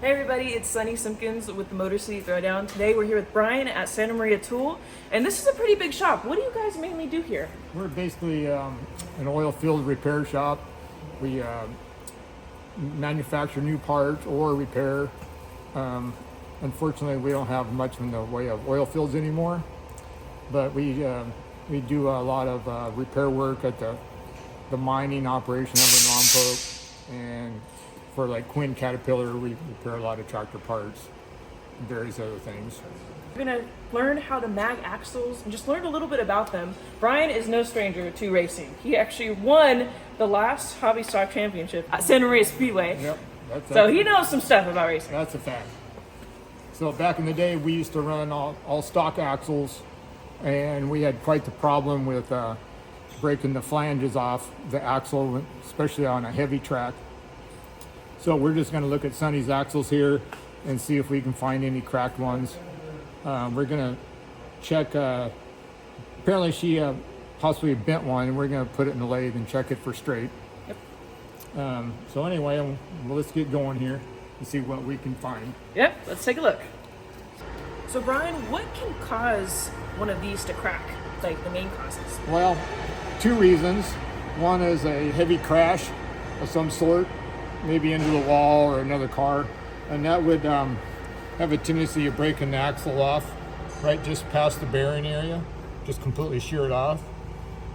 Hey everybody, it's Sunnie Simpkins with the Motor City Throwdown. Today we're here with Brian at Santa Maria Tool, and this is a pretty big shop. What do you guys mainly do here? We're basically an oil field repair shop. We manufacture new parts or repair. Unfortunately, we don't have much in the way of oil fields anymore, but we do a lot of repair work at the mining operation of the Lompoc, and for like Quinn Caterpillar, we repair a lot of tractor parts and various other things. We're gonna learn how to mag axles and just learn a little bit about them. Brian is no stranger to racing. He actually won the last Hobby Stock Championship at Santa Maria Speedway. Yep, so he knows some stuff about racing. That's a fact. So back in the day, we used to run all stock axles, and we had quite the problem with breaking the flanges off the axle, especially on a heavy track. So we're just going to look at Sunnie's axles here and see if we can find any cracked ones. We're going to check, apparently she possibly bent one, and we're going to put it in the lathe and check it for straight. Yep. So anyway, well, let's get going here and see what we can find. Yep, let's take a look. So Brian, what can cause one of these to crack, like the main causes? Well, two reasons. One is a heavy crash of some sort, maybe into the wall or another car, and that would have a tendency of breaking the axle off right just past the bearing area, just completely shear it off.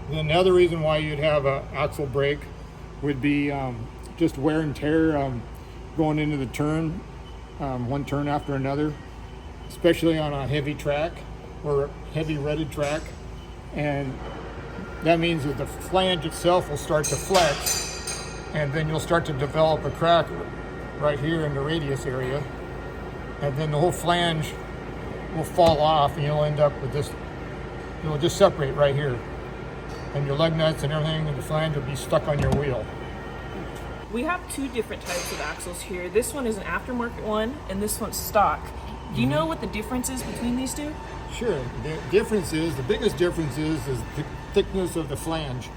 And then the other reason why you'd have an axle break would be just wear and tear going into the turn, one turn after another, especially on a heavy track or heavy rutted track. And that means that the flange itself will start to flex, and then you'll start to develop a crack right here in the radius area, and then the whole flange will fall off, and you'll end up with this. It'll just separate right here, and your lug nuts and everything, and the flange will be stuck on your wheel. We have two different types of axles here. This one is an aftermarket one, and this one's stock. Do you know what the difference is between these two? Sure. The biggest difference is the thickness of the flange.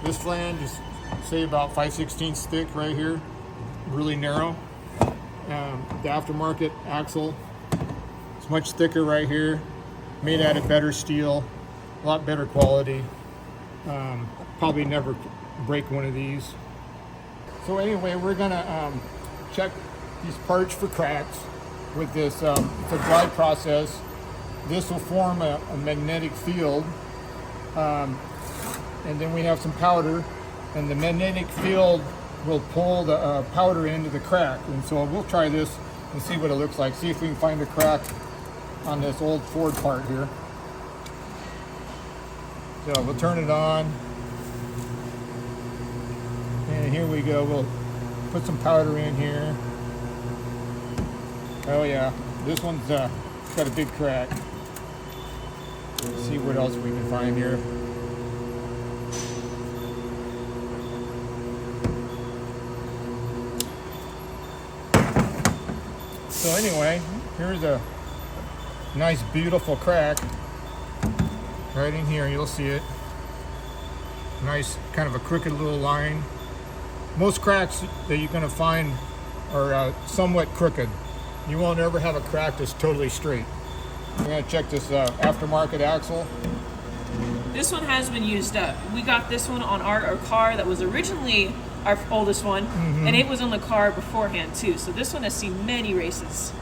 This flange is, say, about 5/16 thick right here, really narrow. The aftermarket axle is much thicker right here, made out of better steel, a lot better quality. Probably never break one of these. So anyway, we're gonna check these parts for cracks with this. It's a dry process. This will form a magnetic field, and then we have some powder, and the magnetic field will pull the powder into the crack. And so we'll try this and see what it looks like. See if we can find a crack on this old Ford part here. So we'll turn it on, and here we go. We'll put some powder in here. Oh yeah, this one's got a big crack. Let's see what else we can find here. So anyway, here's a nice beautiful crack right in here. You'll see it. Nice kind of a crooked little line. Most cracks that you're going to find are somewhat crooked. You won't ever have a crack that's totally straight. We're going to check this aftermarket axle. This one has been used up. We got this one on our car that was originally our oldest one, and it was on the car beforehand too. So this one has seen many races.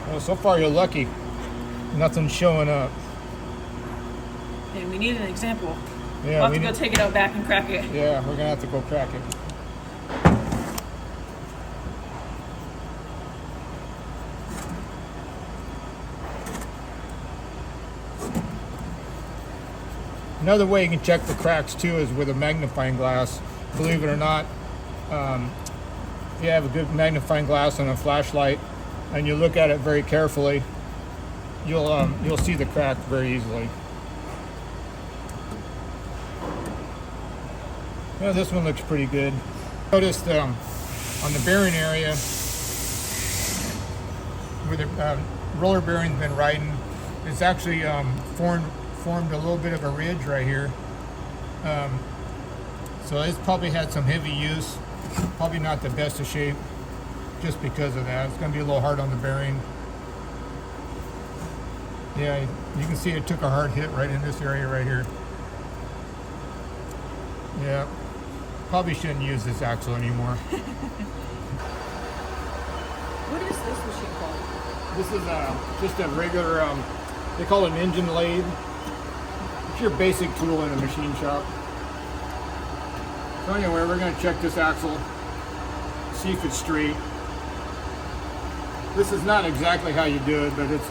Well, so far you're lucky. Nothing's showing up. And we need an example. Yeah, we'll have to go take it out back and crack it. Yeah, we're gonna have to go crack it. Another way you can check the cracks too is with a magnifying glass. Believe it or not, if you have a good magnifying glass and a flashlight, and you look at it very carefully, you'll see the crack very easily. Yeah, this one looks pretty good. Notice on the bearing area, where the roller bearing's been riding. It's actually formed a little bit of a ridge right here. So it's probably had some heavy use. Probably not the best of shape just because of that. It's going to be a little hard on the bearing. Yeah, you can see it took a hard hit right in this area right here. Yeah, probably shouldn't use this axle anymore. What is this machine called? This is just a regular, they call it an engine lathe. It's your basic tool in a machine shop. So anyway, we're going to check this axle, see if it's straight. This is not exactly how you do it, but it's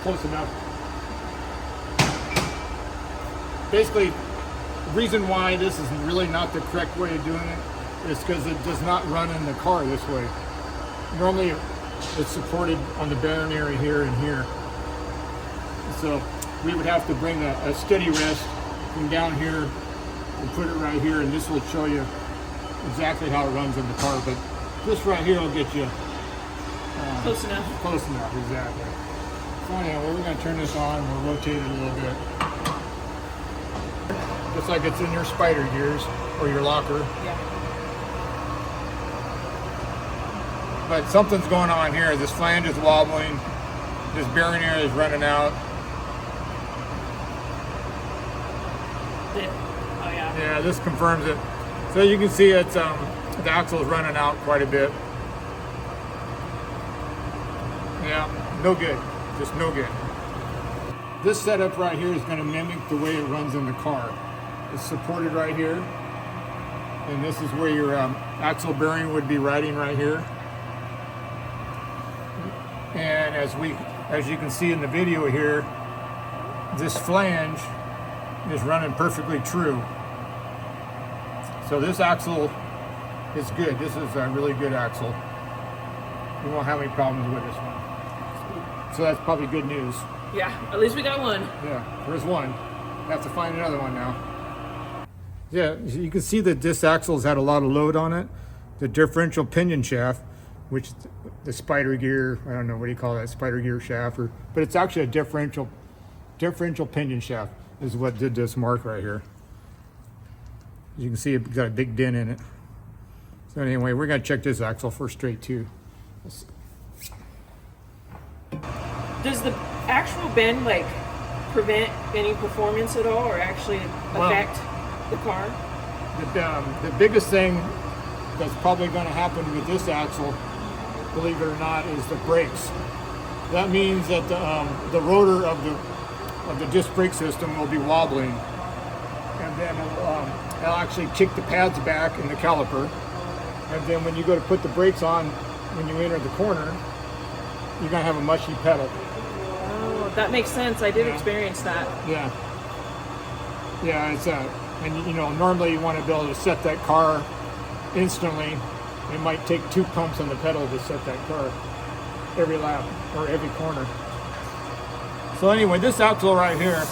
close enough. Basically, the reason why this is really not the correct way of doing it is because it does not run in the car this way. Normally, it's supported on the bearing area here and here. So we would have to bring a steady rest from down here and put it right here, and this will show you exactly how it runs in the car. But this right here will get you Close enough. Close enough, exactly. So anyway, we're going to turn this on. We'll rotate it a little bit, just like it's in your spider gears or your locker. Yeah. But something's going on here. This flange is wobbling. This bearing area is running out. Oh yeah. Yeah, this confirms it. So you can see it's the axle is running out quite a bit. Yeah, no good. Just no good. This setup right here is going to mimic the way it runs in the car. It's supported right here, and this is where your axle bearing would be riding right here. And as you can see in the video here, this flange is running perfectly true. So this axle is good. This is a really good axle. You won't have any problems with this one. So that's probably good news. Yeah, at least we got one. Yeah, there's one. Have to find another one now. Yeah, you can see that this axle's had a lot of load on it. The differential pinion shaft, which the spider gear, I don't know, what do you call that, spider gear shaft, but it's actually a differential pinion shaft is what did this mark right here. As you can see, it's got a big dent in it. So anyway, we're gonna check this axle for straight too. Does the actual bend like prevent any performance at all, or actually affect the car? The biggest thing that's probably going to happen with this axle, believe it or not, is the brakes. That means that the rotor of the disc brake system will be wobbling, and then it'll actually kick the pads back in the caliper. And then when you go to put the brakes on, when you enter the corner, you're going to have a mushy pedal. Oh, that makes sense. I did experience that. Yeah. Yeah, it's and you know, normally you want to be able to set that car instantly. It might take 2 pumps on the pedal to set that car every lap or every corner. So anyway, this axle right here,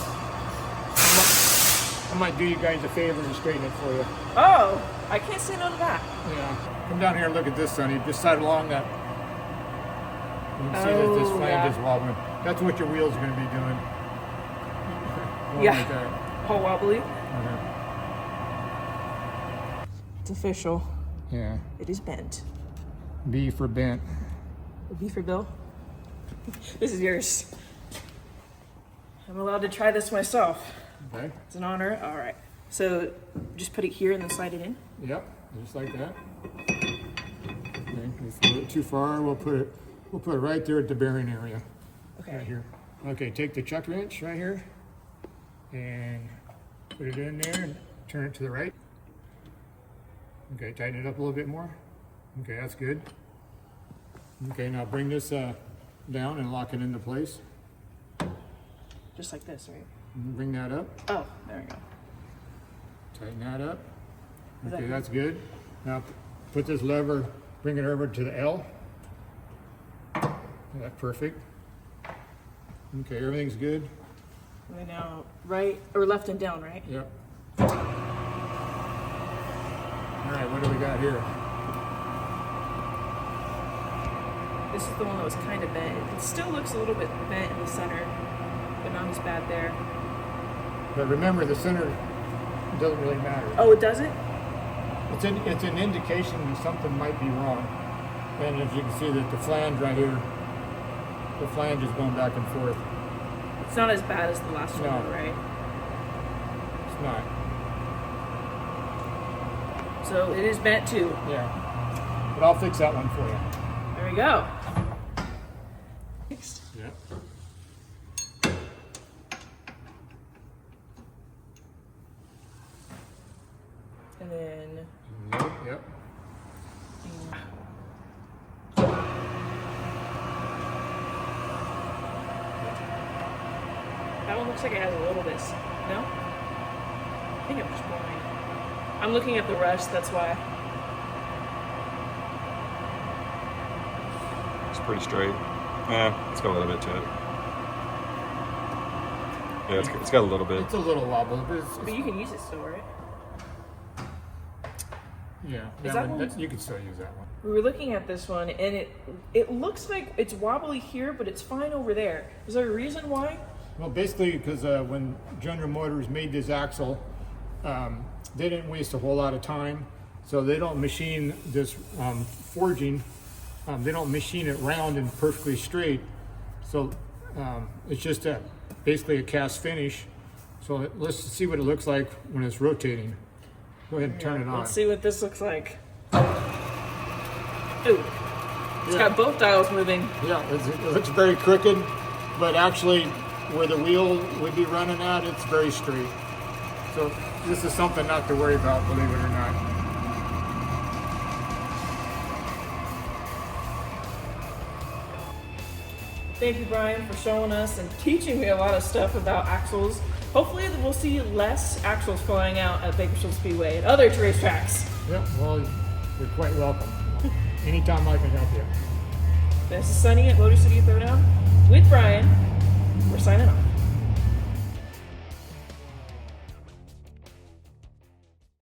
I might do you guys a favor and straighten it for you. Oh, I can't say no to that. Yeah. Come down here and look at this, Sunnie. Just side along that. You can see that this flange is wobbling. That's what your wheels are going to be doing. Yeah. Like that. All wobbly. Okay. It's official. Yeah. It is bent. B for bent. B for Bill. This is yours. I'm allowed to try this myself. Okay. It's an honor. All right. So just put it here and then slide it in. Yep. Just like that. Okay. If it's a little too far, we'll put it right there at the bearing area. Okay. Right here. Okay. Take the chuck wrench right here and put it in there and turn it to the right. Okay, tighten it up a little bit more. Okay, that's good. Okay, now bring this down and lock it into place. Just like this, right? Bring that up. Oh, there we go. Tighten that up. Is that Okay, good? that's good. Now put this lever, bring it over to the L. That's perfect. Okay, everything's good. And then now right or left and down, right? Yep. All right, what do we got here? This is the one that was kind of bent. It still looks a little bit bent in the center, but not as bad there. But remember, the center doesn't really matter. Oh, it doesn't? It's an indication that something might be wrong. And as you can see that the flange right here, the flange is going back and forth. It's not as bad as the last No. one, right? It's not. So it is bent too. Yeah. But I'll fix that one for you. There we go. Fixed. Yeah. And then Yep. that one looks like it has a little bit. No? I think I'm just blind. I'm looking at the rust, that's why. It's pretty straight. It's got a little bit to it. Yeah, it's got a little bit. It's a little wobble, but But you can use it still, right? yeah. Is that one- You can still use that one. We were looking at this one, and it looks like it's wobbly here, but it's fine over there. Is there a reason why? Well, basically, because when General Motors made this axle, they didn't waste a whole lot of time, so they don't machine this forging. They don't machine it round and perfectly straight, so it's just basically a cast finish. So let's see what it looks like when it's rotating. Go ahead and turn it on. Let's see what this looks like. Ooh, it's got both dials moving. Yeah, it looks very crooked, but actually where the wheel would be running at, it's very straight. So this is something not to worry about, believe it or not. Thank you, Brian, for showing us and teaching me a lot of stuff about axles. Hopefully we'll see less axles flying out at Bakersfield Speedway and other racetracks. Yep, well, you're quite welcome. Anytime I can help you. This is Sunnie at Motor City Throwdown with Brian. We're signing off.